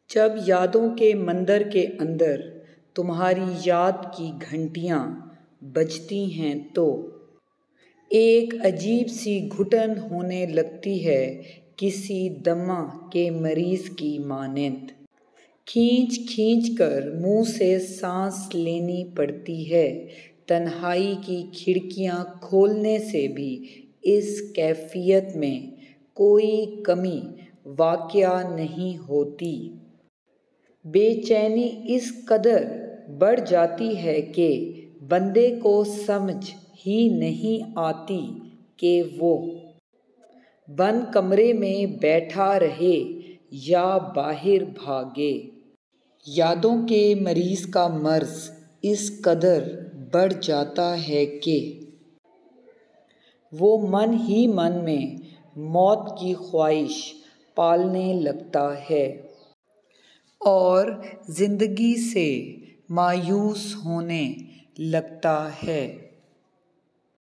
जब यादों के मंदिर के अंदर तुम्हारी याद की घंटियाँ बजती हैं तो एक अजीब सी घुटन होने लगती है, किसी दमा के मरीज की मानंद। खींच खींच कर मुंह से सांस लेनी पड़ती है। तन्हाई की खिड़कियां खोलने से भी इस कैफियत में कोई कमी वाक़या नहीं होती। बेचैनी इस कदर बढ़ जाती है कि बंदे को समझ ही नहीं आती कि वो बंद कमरे में बैठा रहे या बाहर भागे। यादों के मरीज का मर्ज इस कदर बढ़ जाता है कि वो मन ही मन में मौत की ख्वाहिश पालने लगता है और ज़िंदगी से मायूस होने लगता है।